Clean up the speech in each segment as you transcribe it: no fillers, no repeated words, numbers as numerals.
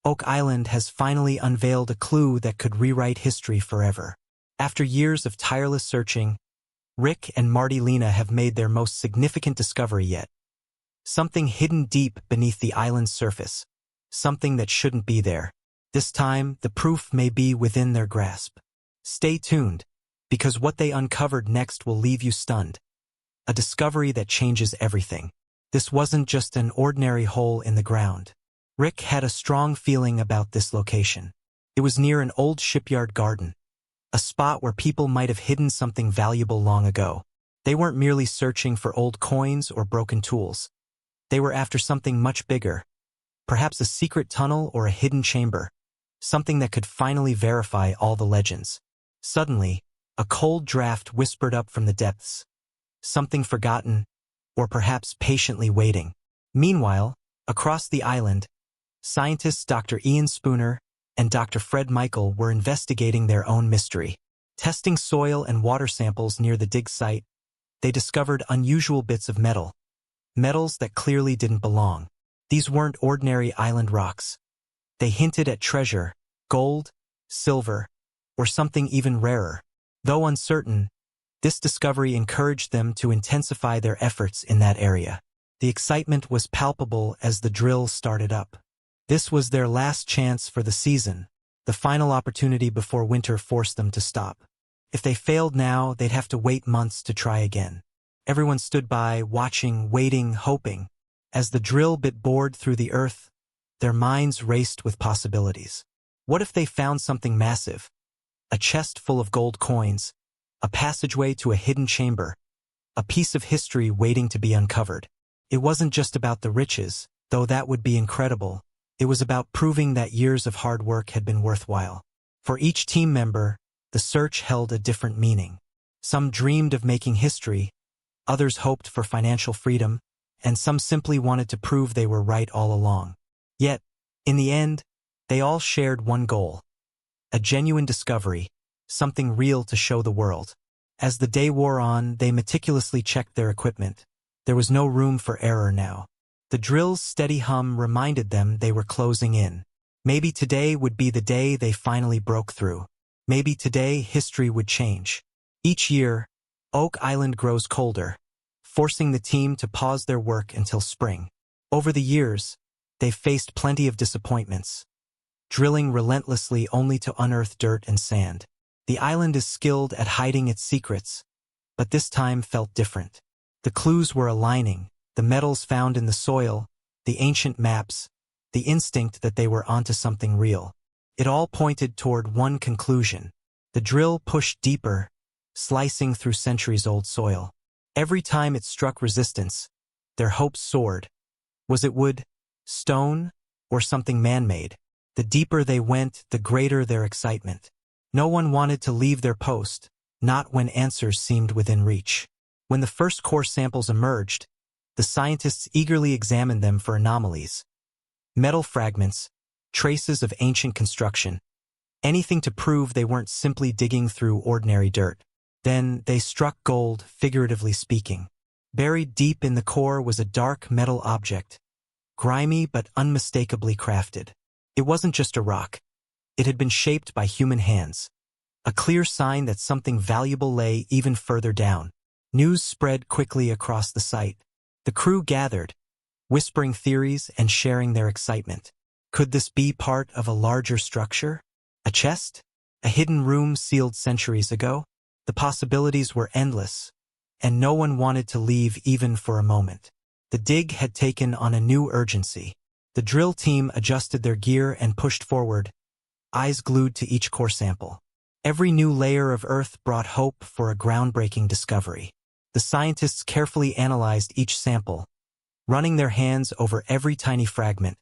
Oak Island has finally unveiled a clue that could rewrite history forever. After years of tireless searching, Rick and Marty Lena have made their most significant discovery yet. Something hidden deep beneath the island's surface. Something that shouldn't be there. This time, the proof may be within their grasp. Stay tuned, because what they uncovered next will leave you stunned. A discovery that changes everything. This wasn't just an ordinary hole in the ground. Rick had a strong feeling about this location. It was near an old shipyard garden, a spot where people might have hidden something valuable long ago. They weren't merely searching for old coins or broken tools. They were after something much bigger, perhaps a secret tunnel or a hidden chamber, something that could finally verify all the legends. Suddenly, a cold draft whispered up from the depths. Something forgotten, or perhaps patiently waiting. Meanwhile, across the island, scientists Dr. Ian Spooner and Dr. Fred Michael were investigating their own mystery. Testing soil and water samples near the dig site, they discovered unusual bits of metal. Metals that clearly didn't belong. These weren't ordinary island rocks. They hinted at treasure, gold, silver, or something even rarer. Though uncertain, this discovery encouraged them to intensify their efforts in that area. The excitement was palpable as the drill started up. This was their last chance for the season, the final opportunity before winter forced them to stop. If they failed now, they'd have to wait months to try again. Everyone stood by, watching, waiting, hoping. As the drill bit bored through the earth, their minds raced with possibilities. What if they found something massive? A chest full of gold coins, a passageway to a hidden chamber, a piece of history waiting to be uncovered. It wasn't just about the riches, though that would be incredible. It was about proving that years of hard work had been worthwhile. For each team member, the search held a different meaning. Some dreamed of making history, others hoped for financial freedom, and some simply wanted to prove they were right all along. Yet, in the end, they all shared one goal. A genuine discovery, something real to show the world. As the day wore on, they meticulously checked their equipment. There was no room for error now. The drill's steady hum reminded them they were closing in. Maybe today would be the day they finally broke through. Maybe today history would change. Each year, Oak Island grows colder, forcing the team to pause their work until spring. Over the years, they've faced plenty of disappointments, drilling relentlessly only to unearth dirt and sand. The island is skilled at hiding its secrets, but this time felt different. The clues were aligning, the metals found in the soil, the ancient maps, the instinct that they were onto something real. It all pointed toward one conclusion. The drill pushed deeper, slicing through centuries-old soil. Every time it struck resistance, their hopes soared. Was it wood, stone, or something man-made? The deeper they went, the greater their excitement. No one wanted to leave their post, not when answers seemed within reach. When the first core samples emerged, the scientists eagerly examined them for anomalies. Metal fragments, traces of ancient construction, anything to prove they weren't simply digging through ordinary dirt. Then they struck gold, figuratively speaking. Buried deep in the core was a dark metal object, grimy but unmistakably crafted. It wasn't just a rock. It had been shaped by human hands, a clear sign that something valuable lay even further down. News spread quickly across the site. The crew gathered, whispering theories and sharing their excitement. Could this be part of a larger structure? A chest? A hidden room sealed centuries ago? The possibilities were endless, and no one wanted to leave even for a moment. The dig had taken on a new urgency. The drill team adjusted their gear and pushed forward, eyes glued to each core sample. Every new layer of earth brought hope for a groundbreaking discovery. The scientists carefully analyzed each sample, running their hands over every tiny fragment,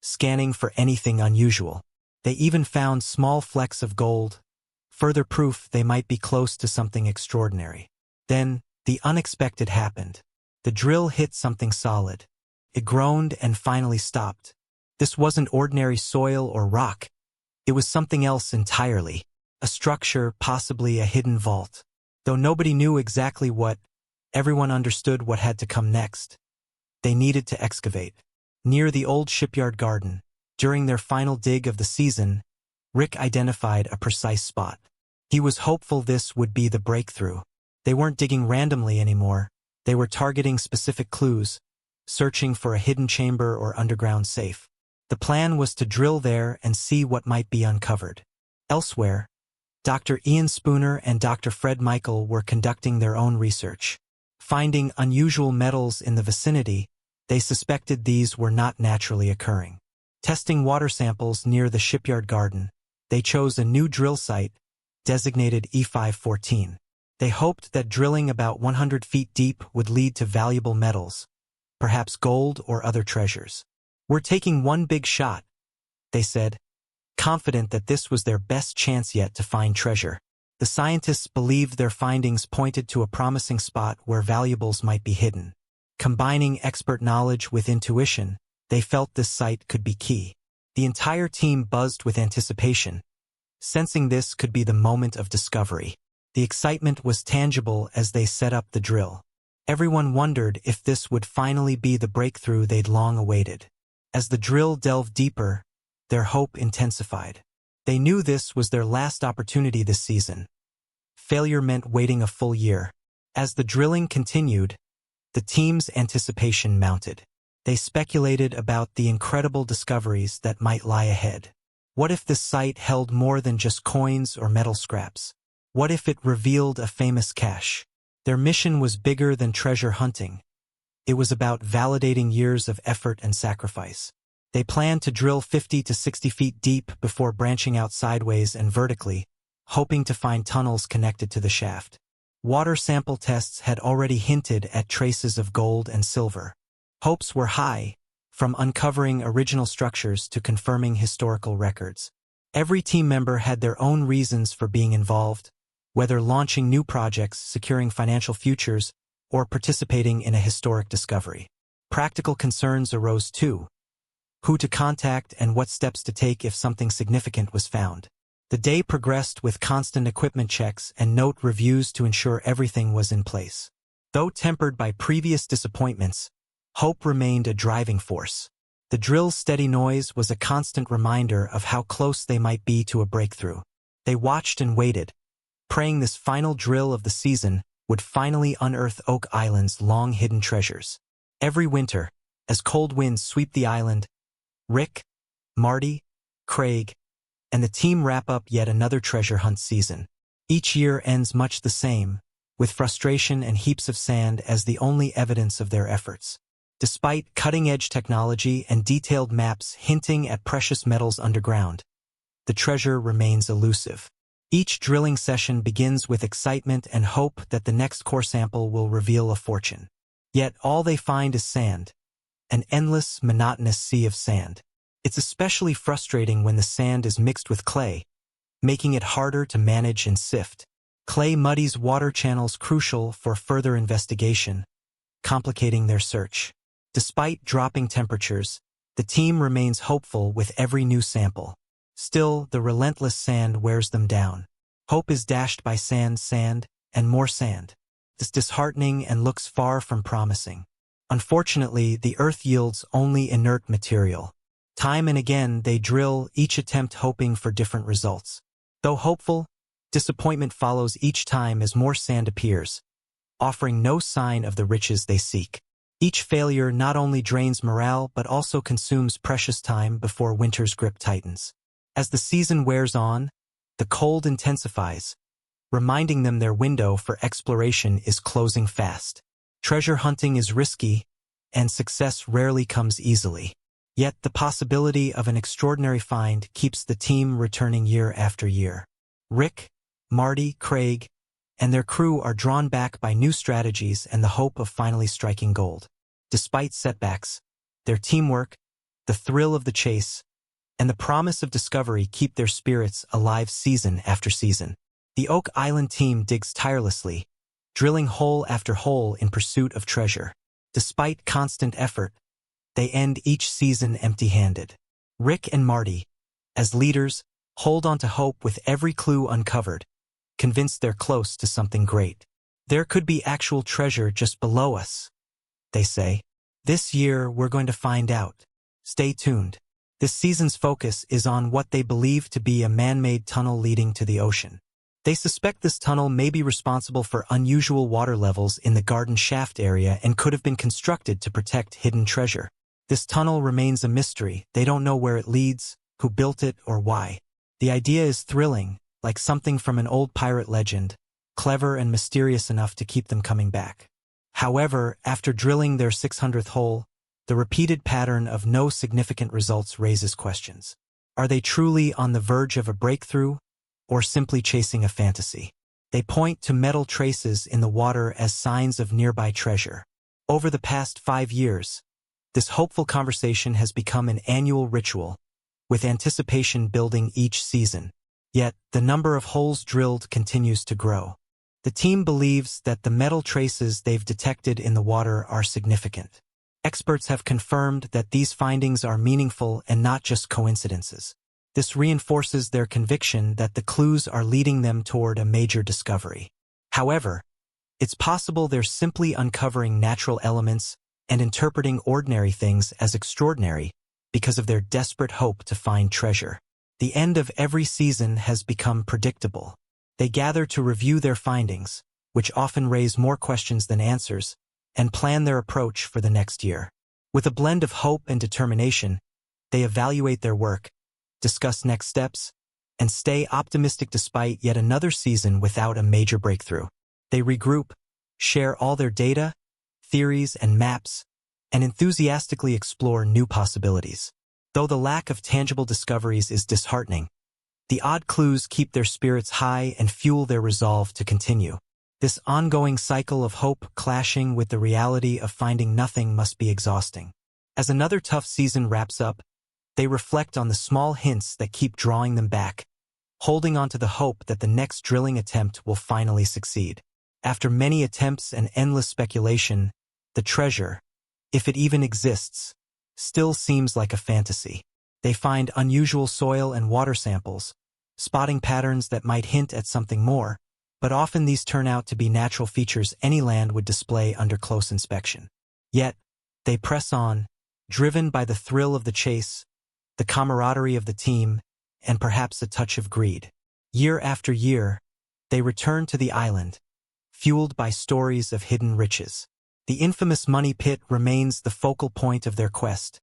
scanning for anything unusual. They even found small flecks of gold, further proof they might be close to something extraordinary. Then, the unexpected happened. The drill hit something solid. It groaned and finally stopped. This wasn't ordinary soil or rock. It was something else entirely. A structure, possibly a hidden vault. Though nobody knew exactly what, everyone understood what had to come next. They needed to excavate. Near the old shipyard garden, During their final dig of the season, Rick identified a precise spot. He was hopeful this would be the breakthrough. They weren't digging randomly anymore. They were targeting specific clues, searching for a hidden chamber or underground safe. The plan was to drill there and see what might be uncovered. Elsewhere, Dr. Ian Spooner and Dr. Fred Michael were conducting their own research. Finding unusual metals in the vicinity, they suspected these were not naturally occurring. Testing water samples near the shipyard garden, they chose a new drill site, designated E514. They hoped that drilling about 100 feet deep would lead to valuable metals, perhaps gold or other treasures. "We're taking one big shot," they said, confident that this was their best chance yet to find treasure. The scientists believed their findings pointed to a promising spot where valuables might be hidden. Combining expert knowledge with intuition, they felt this site could be key. The entire team buzzed with anticipation, sensing this could be the moment of discovery. The excitement was tangible as they set up the drill. Everyone wondered if this would finally be the breakthrough they'd long awaited. As the drill delved deeper, their hope intensified. They knew this was their last opportunity this season. Failure meant waiting a full year. As the drilling continued, the team's anticipation mounted. They speculated about the incredible discoveries that might lie ahead. What if this site held more than just coins or metal scraps? What if it revealed a famous cache? Their mission was bigger than treasure hunting. It was about validating years of effort and sacrifice. They planned to drill 50 to 60 feet deep before branching out sideways and vertically, hoping to find tunnels connected to the shaft. Water sample tests had already hinted at traces of gold and silver. Hopes were high, from uncovering original structures to confirming historical records. Every team member had their own reasons for being involved, whether launching new projects, securing financial futures, or participating in a historic discovery. Practical concerns arose too: who to contact and what steps to take if something significant was found. The day progressed with constant equipment checks and note reviews to ensure everything was in place. Though tempered by previous disappointments, hope remained a driving force. The drill's steady noise was a constant reminder of how close they might be to a breakthrough. They watched and waited, praying this final drill of the season would finally unearth Oak Island's long-hidden treasures. Every winter, as cold winds sweep the island, Rick, Marty, Craig, and the team wrap up yet another treasure hunt season. Each year ends much the same, with frustration and heaps of sand as the only evidence of their efforts. Despite cutting-edge technology and detailed maps hinting at precious metals underground, the treasure remains elusive. Each drilling session begins with excitement and hope that the next core sample will reveal a fortune. Yet all they find is sand, an endless, monotonous sea of sand. It's especially frustrating when the sand is mixed with clay, making it harder to manage and sift. Clay muddies water channels crucial for further investigation, complicating their search. Despite dropping temperatures, the team remains hopeful with every new sample. Still, the relentless sand wears them down. Hope is dashed by sand, and more sand. It's disheartening and looks far from promising. Unfortunately, the earth yields only inert material. Time and again, they drill, each attempt hoping for different results. Though hopeful, disappointment follows each time as more sand appears, offering no sign of the riches they seek. Each failure not only drains morale but also consumes precious time before winter's grip tightens. As the season wears on, the cold intensifies, reminding them their window for exploration is closing fast. Treasure hunting is risky, and success rarely comes easily. Yet the possibility of an extraordinary find keeps the team returning year after year. Rick, Marty, Craig, and their crew are drawn back by new strategies and the hope of finally striking gold. Despite setbacks, their teamwork, the thrill of the chase, and the promise of discovery keep their spirits alive season after season. The Oak Island team digs tirelessly, drilling hole after hole in pursuit of treasure. Despite constant effort, they end each season empty-handed. Rick and Marty, as leaders, hold on to hope with every clue uncovered, convinced they're close to something great. There could be actual treasure just below us, they say. This year, we're going to find out. Stay tuned. This season's focus is on what they believe to be a man-made tunnel leading to the ocean. They suspect this tunnel may be responsible for unusual water levels in the garden shaft area and could have been constructed to protect hidden treasure. This tunnel remains a mystery. They don't know where it leads, who built it, or why. The idea is thrilling, like something from an old pirate legend, clever and mysterious enough to keep them coming back. However, after drilling their 600th hole, the repeated pattern of no significant results raises questions. Are they truly on the verge of a breakthrough, or simply chasing a fantasy? They point to metal traces in the water as signs of nearby treasure. Over the past 5 years, this hopeful conversation has become an annual ritual, with anticipation building each season. Yet, the number of holes drilled continues to grow. The team believes that the metal traces they've detected in the water are significant. Experts have confirmed that these findings are meaningful and not just coincidences. This reinforces their conviction that the clues are leading them toward a major discovery. However, it's possible they're simply uncovering natural elements and interpreting ordinary things as extraordinary because of their desperate hope to find treasure. The end of every season has become predictable. They gather to review their findings, which often raise more questions than answers, and plan their approach for the next year. With a blend of hope and determination, they evaluate their work, discuss next steps, and stay optimistic despite yet another season without a major breakthrough. They regroup, share all their data, theories, and maps, and enthusiastically explore new possibilities. Though the lack of tangible discoveries is disheartening, the odd clues keep their spirits high and fuel their resolve to continue. This ongoing cycle of hope clashing with the reality of finding nothing must be exhausting. As another tough season wraps up, they reflect on the small hints that keep drawing them back, holding on to the hope that the next drilling attempt will finally succeed. After many attempts and endless speculation, the treasure, if it even exists, still seems like a fantasy. They find unusual soil and water samples, spotting patterns that might hint at something more, but often these turn out to be natural features any land would display under close inspection. Yet, they press on, driven by the thrill of the chase, the camaraderie of the team, and perhaps a touch of greed. Year after year, they return to the island, fueled by stories of hidden riches. The infamous money pit remains the focal point of their quest,